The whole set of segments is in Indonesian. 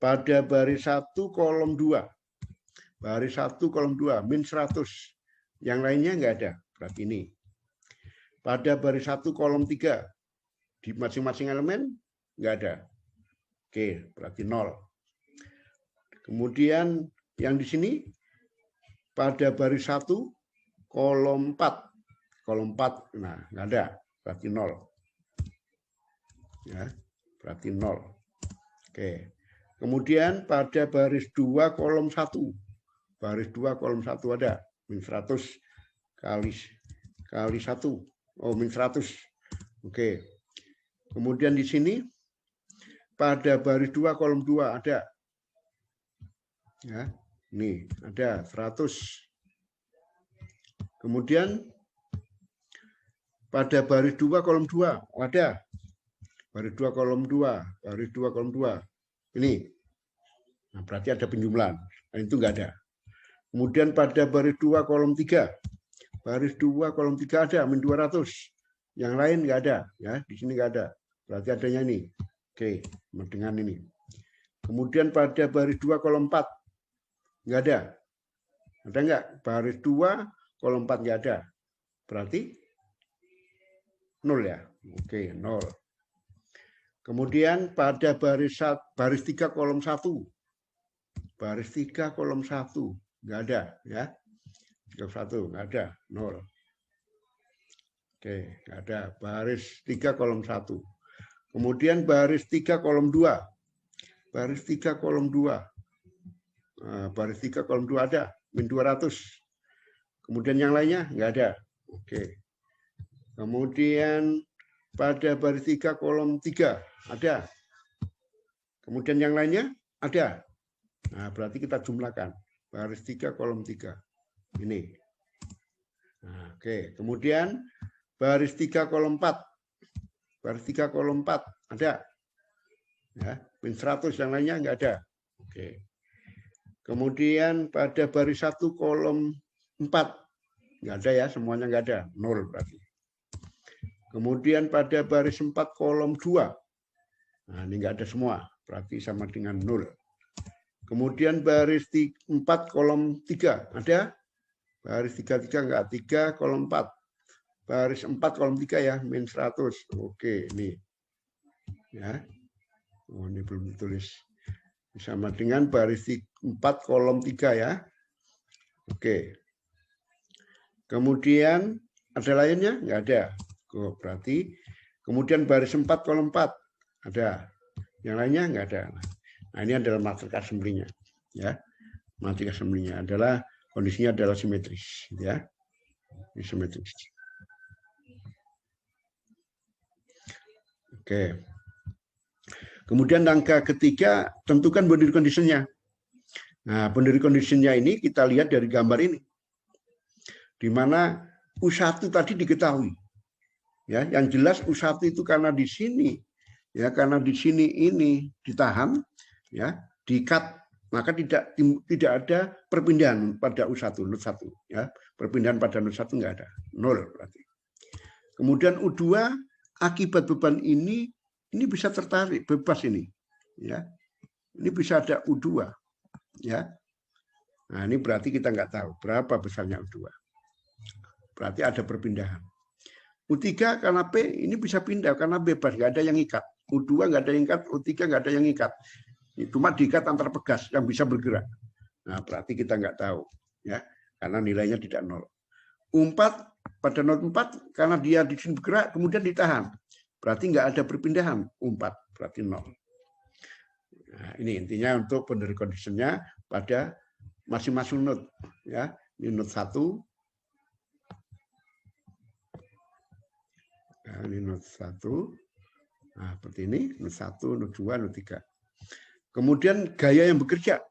pada baris 1 kolom 2. Baris 1 kolom 2 min 100. Yang lainnya nggak ada. Berarti ini. Pada baris 1 kolom 3 di masing-masing elemen nggak ada. Oke, berarti 0. Kemudian yang di sini pada baris 1 kolom 4. Kolom 4, nah nggak ada. Berarti 0. Ya, berarti 0. Oke. Kemudian pada baris 2 kolom 1. Baris 2 kolom 1 ada. Min 100 kali 1. Oh, min 100. Oke. Kemudian di sini pada baris 2 kolom 2 ada. Ya, nih ada 100. Kemudian pada baris 2 kolom 2 ada. Baris 2 kolom 2, baris 2 kolom 2. Ini. Nah, berarti ada penjumlahan. Nah, itu enggak ada. Kemudian pada baris 2 kolom 3. Baris 2 kolom 3 ada min 200. Yang lain enggak ada, ya. Di sini enggak ada. Berarti adanya ini. Oke, dengan ini. Kemudian pada baris 2 kolom 4 enggak ada. Ada enggak? Baris 2 kolom 4 enggak ada. Berarti 0 ya. Oke, 0. Kemudian pada baris 3 kolom 1. Baris 3 kolom 1 enggak ada, ya. 1 enggak ada, 0. Oke, enggak ada. Baris 3 kolom 1. Kemudian baris 3 kolom 2. Baris 3 kolom 2. Baris 3 kolom 2 ada, min 200. Kemudian yang lainnya enggak ada. Oke. Kemudian pada baris 3 kolom 3 ada. Kemudian yang lainnya ada. Nah, berarti kita jumlahkan. Baris 3 kolom 3. Ini. Nah, oke. Kemudian baris 3 kolom 4. Baris 3 kolom 4 ada. Ya, min 100 yang lainnya enggak ada. Oke. Kemudian pada baris 1 kolom 4 enggak ada ya, semuanya enggak ada. 0 berarti. Kemudian pada baris 4 kolom 2. Nah, ini enggak ada semua, berarti sama dengan 0. Kemudian baris 4 kolom 3 ada. Baris 33 enggak, 3 kolom 4. Baris 4 kolom 3 ya, min 100. Oke, ini. Ya. Oh, ini belum ditulis. Sama dengan baris 4 kolom 3 ya. Oke. Kemudian ada lainnya? Enggak ada. Oh, berarti kemudian baris 4 kolom 4 ada. Yang lainnya enggak ada. Nah, ini adalah matriks assembly-nya, ya. Matriks assembly-nya adalah kondisinya adalah simetris, ya. Ini simetris. Oke. Kemudian langkah ketiga, tentukan boundary condition-nya. Nah, boundary condition-nya ini kita lihat dari gambar ini. Di mana U1 tadi diketahui. Ya, yang jelas U1 itu karena di sini, ya, karena di sini ini ditahan, ya, diikat, maka tidak ada perpindahan pada U1, node 1, ya. Perpindahan pada node 1 enggak ada, 0 berarti. Kemudian U2 akibat beban ini bisa tertarik bebas ini, ya. Ini bisa ada U2, ya. Nah, ini berarti kita nggak tahu berapa besarnya U2. Berarti ada perpindahan. U3 karena P ini bisa pindah karena bebas, nggak ada yang ikat. U2 nggak ada yang ikat, U3 nggak ada yang ikat. Cuma diikat antar pegas yang bisa bergerak. Nah, berarti kita nggak tahu, ya, karena nilainya tidak 0. U4 pada node 4 karena dia di sini bergerak kemudian ditahan. Berarti nggak ada perpindahan. U4 berarti 0. Nah, ini intinya untuk boundary condition-nya pada masing-masing node, ya. Ini node 1. Nah, ini node 1. Nah, seperti ini, node 1, node 2, node 3. Kemudian gaya yang bekerja.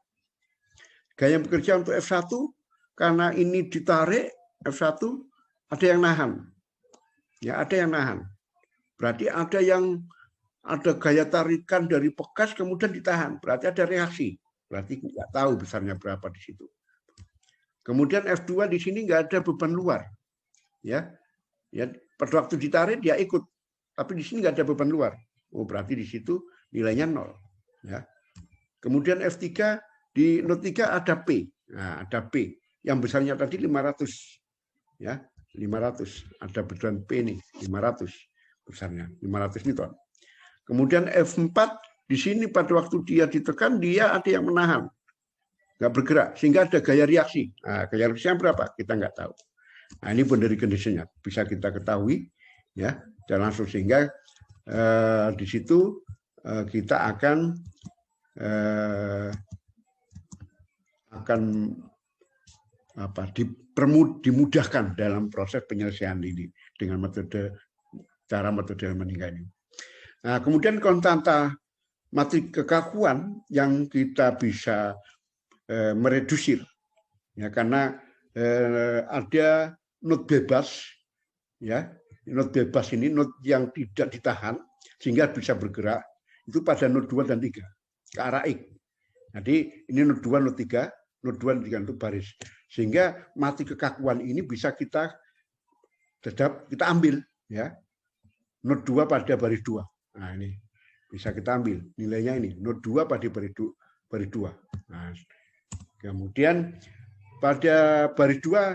Gaya yang bekerja untuk F1 karena ini ditarik F1 ada yang nahan. Ya, ada yang nahan. Berarti ada gaya tarikan dari pegas kemudian ditahan. Berarti ada reaksi. Berarti nggak tahu besarnya berapa di situ. Kemudian F2 di sini nggak ada beban luar. Ya. Ya, pada waktu ditarik dia ikut. Tapi di sini nggak ada beban luar. Oh, berarti di situ nilainya 0. Ya. Kemudian F3 di node 3 ada P. Nah, ada P yang besarnya tadi 500 ya, 500. Ada betulan P ini 500 besarnya, 500 Newton. Kemudian F4 di sini pada waktu dia ditekan dia ada yang menahan. Nggak bergerak sehingga ada gaya reaksi. Nah, gaya reaksi yang berapa? Kita nggak tahu. Nah, ini boundary condition-nya bisa kita ketahui ya, dan langsung sehingga di situ kita akan dimudahkan dalam proses penyelesaian ini dengan metode Helmholtz ini. Nah, kemudian konstanta matrik kekakuan yang kita bisa meredusir ya, karena ada node bebas ya, node bebas ini node yang tidak ditahan sehingga bisa bergerak itu pada node 2 dan 3 ke arah X. Jadi ini node 2, node 3, node 2 dan 3 untuk baris. Sehingga matrik kekakuan ini bisa kita ambil ya. Node 2 pada baris 2. Nah, ini bisa kita ambil nilainya ini node 2 pada baris 2. Nah, kemudian pada baris 2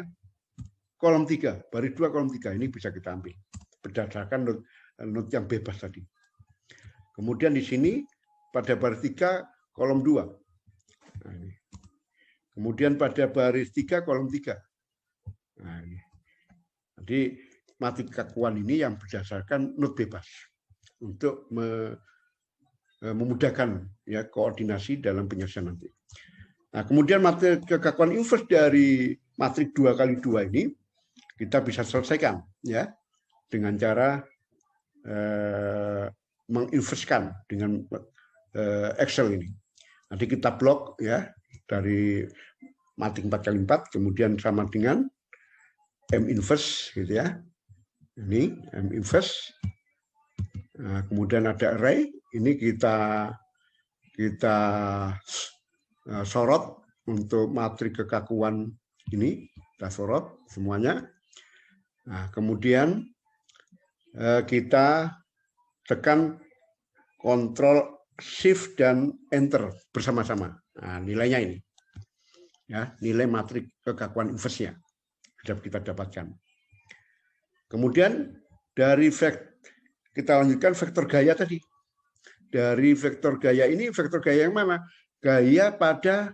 kolom 3, baris 2 kolom 3 ini bisa kita ambil berdasarkan node yang bebas tadi. Kemudian di sini pada baris 3 kolom 2. Nah, ini. Kemudian pada baris 3 kolom 3. Nah, ini. Jadi matrik kekakuan ini yang berdasarkan node bebas untuk memudahkan ya koordinasi dalam penyelesaian nanti. Nah, kemudian matrik kekakuan inverse dari matrik 2 kali 2 ini kita bisa selesaikan ya dengan cara menginverskan dengan Excel ini. Nanti kita blok ya dari matrik 4 kali 4 kemudian sama dengan M inverse gitu ya. Ini M inverse. Nah, kemudian ada array ini kita sorot untuk matrik kekakuan ini kita sorot semuanya. Nah, kemudian kita tekan Ctrl Shift dan Enter bersama-sama. Nah, nilainya ini ya, nilai matrik kekakuan inverse-nya sudah kita dapatkan. Kemudian dari kita lanjutkan vektor gaya tadi. Dari vektor gaya ini, vektor gaya yang mana? Gaya pada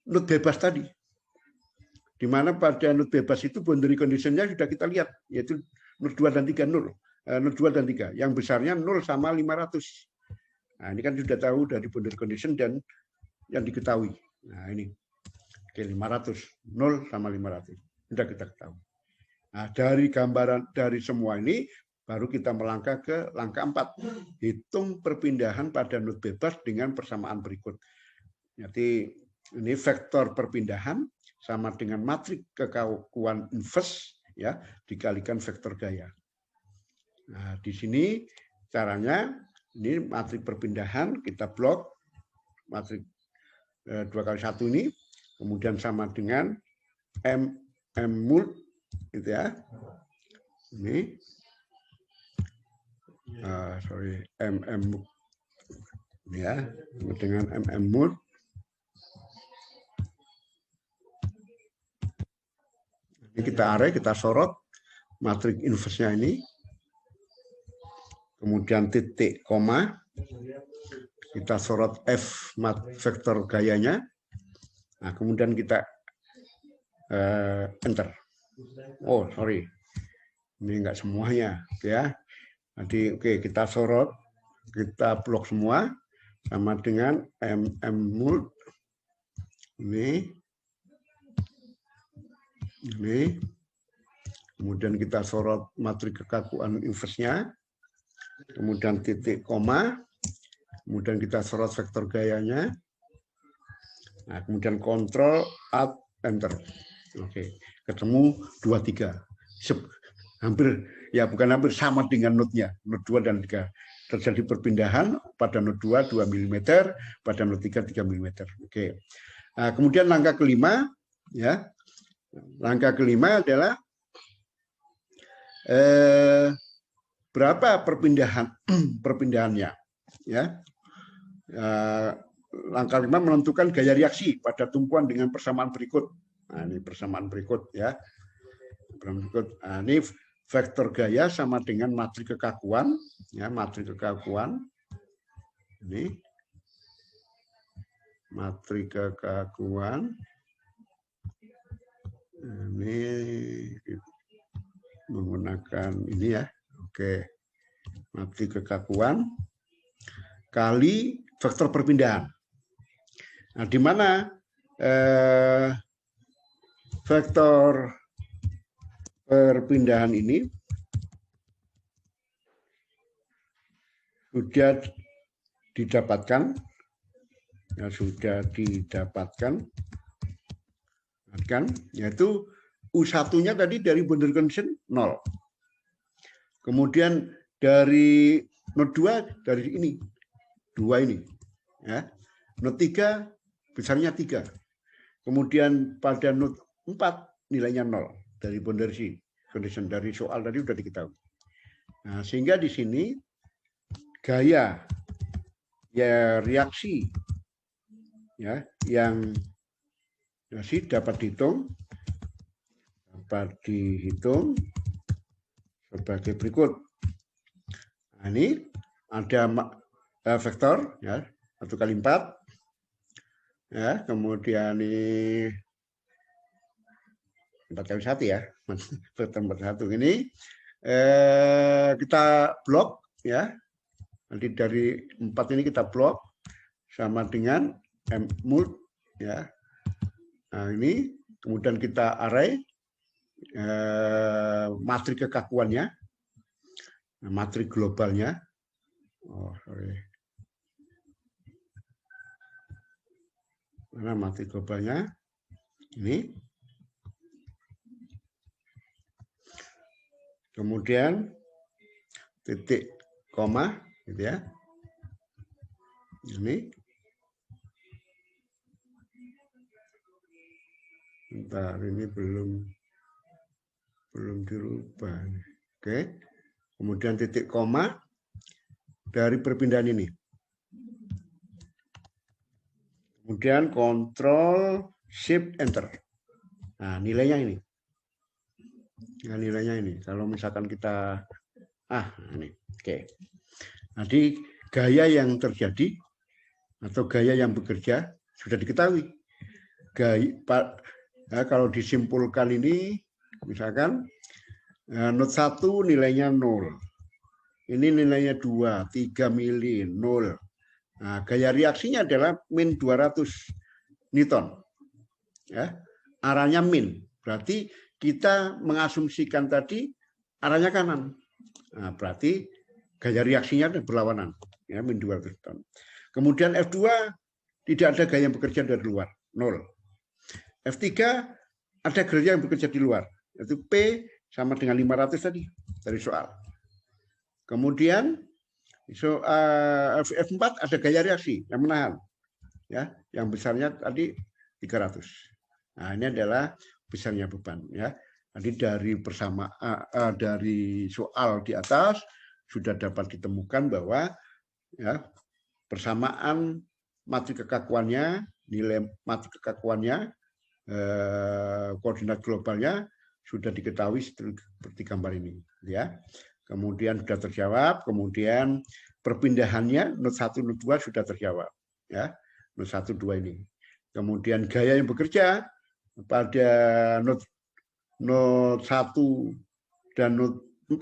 node bebas tadi. Di mana pada node bebas itu boundary condition-nya sudah kita lihat, yaitu node 2 dan 3 0. Node 2 dan 3. Yang besarnya 0 sama 500. Nah, ini kan sudah tahu dari boundary condition dan yang diketahui. Nah, ini. Oke, 500. 0 sama 500. Sudah kita ketahui. Nah, dari gambaran dari semua ini baru kita melangkah ke langkah 4. Hitung perpindahan pada node bebas dengan persamaan berikut. Jadi ini vektor perpindahan sama dengan matrik kekakuan inverse ya dikalikan vektor gaya. Nah, di sini caranya ini matrik perpindahan kita blok matrik 2 kali 1 ini kemudian sama dengan M mul gitu ya. Ini MM ya dengan MM mul. Ini kita array, kita sorot matrik inverse-nya ini. Kemudian titik koma. Kita sorot F vektor gayanya. Nah, kemudian kita enter. Oh, sorry. Ini enggak semuanya ya. Nanti oke, kita sorot, kita blok semua sama dengan MM mul. Ini. Kemudian kita sorot matrik kekakuan inverse-nya. Kemudian titik koma. Kemudian kita sorot vektor gayanya. Nah, kemudian Ctrl Alt Enter. Oke, ketemu 23. Hampir ya bukan hampir sama dengan node-nya, node 2 dan 3. Terjadi perpindahan pada node 2 2 mm, pada node 3 3 mm. Oke. Nah, kemudian langkah kelima ya. Langkah kelima adalah berapa perpindahannya ya. langkah 5 menentukan gaya reaksi pada tumpuan dengan persamaan berikut. Nah, ini persamaan berikut ya. Berikut. Nah, ini vektor gaya sama dengan matriks kekakuan, ya, matriks kekakuan. Ini matriks kekakuan. Ini menggunakan ini ya. Oke. Matriks kekakuan kali vektor perpindahan. Nah, di mana vektor perpindahan ini sudah didapatkan, ya, kan, yaitu U1-nya tadi dari boundary condition 0. Kemudian dari node 2 dari ini 2 ini, ya. Node 3 besarnya 3. Kemudian pada node 4 nilainya 0 dari boundary condition, dari soal tadi sudah diketahui. Nah, sehingga di sini gaya ya reaksi ya yang masih dapat dihitung sebagai berikut. Nah, ini ada vektor ya 1 kali 4 ya, kemudian ini 4 kali 1 ya, vektor 1 ini kita blok ya, nanti dari 4 ini kita blok sama dengan M mult ya. Nah, ini kemudian kita array matriks kekakuannya, matriks globalnya. Oh, sorry. Mana matriks globalnya? Ini. Kemudian titik koma, gitu ya. Ini. Bentar, ini belum dirubah. Oke. Kemudian titik koma dari perpindahan ini. Kemudian kontrol shift enter. Nah, nilainya ini. Nah, nilainya ini. Kalau misalkan kita ini. Oke. Jadi gaya yang terjadi atau gaya yang bekerja sudah diketahui. Kalau disimpulkan ini, misalkan node 1 nilainya 0. Ini nilainya 2, 3 mili, 0. Nah, gaya reaksinya adalah min 200 Newton. Ya, arahnya min. Berarti kita mengasumsikan tadi arahnya kanan. Nah, berarti gaya reaksinya berlawanan. Ya, min 200 Newton. Kemudian F2 tidak ada gaya yang bekerja dari luar, 0. F3 ada gaya yang bekerja di luar, yaitu P sama dengan 500 tadi dari soal. Kemudian F4 ada gaya reaksi yang menahan, ya, yang besarnya tadi 300. Nah, ini adalah besarnya beban, ya. Jadi dari soal di atas sudah dapat ditemukan bahwa ya persamaan matriks kekakuannya, nilai matriks kekakuannya, koordinat globalnya sudah diketahui seperti gambar ini, ya. Kemudian sudah terjawab, kemudian perpindahannya node 1 node 2 sudah terjawab, ya. Node 1 2 ini. Kemudian gaya yang bekerja pada node 1 dan node 4.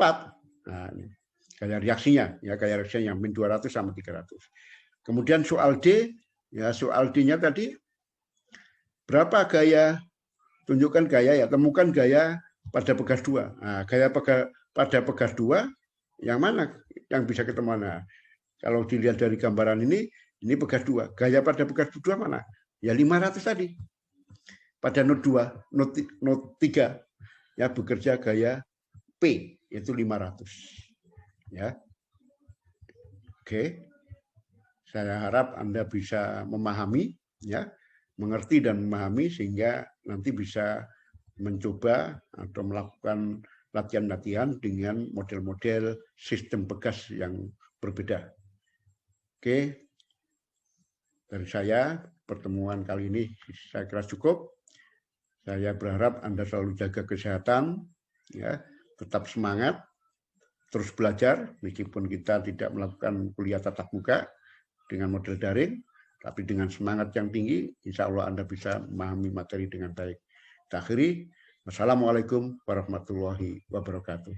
Nah, ini gaya reaksinya, ya, gaya reaksinya min 200 sama 300. Kemudian soal D, ya, soal D-nya tadi berapa gaya? Tunjukkan gaya, ya, temukan gaya pada pegas 2. Nah, gaya pada pegas 2 yang mana yang bisa kita mana? Kalau dilihat dari gambaran ini pegas 2. Gaya pada pegas 2 mana? Ya 500 tadi. Pada node 2, node 3 ya bekerja gaya P, yaitu 500. Ya. Oke. Saya harap Anda bisa memahami, ya, mengerti dan memahami sehingga nanti bisa mencoba atau melakukan latihan-latihan dengan model-model sistem pegas yang berbeda. Oke. Dari saya, pertemuan kali ini saya kira cukup. Saya berharap Anda selalu jaga kesehatan, ya, tetap semangat, terus belajar, meskipun kita tidak melakukan kuliah tatap muka dengan model daring, tapi dengan semangat yang tinggi, insya Allah Anda bisa memahami materi dengan baik. Kita akhiri, wassalamualaikum warahmatullahi wabarakatuh.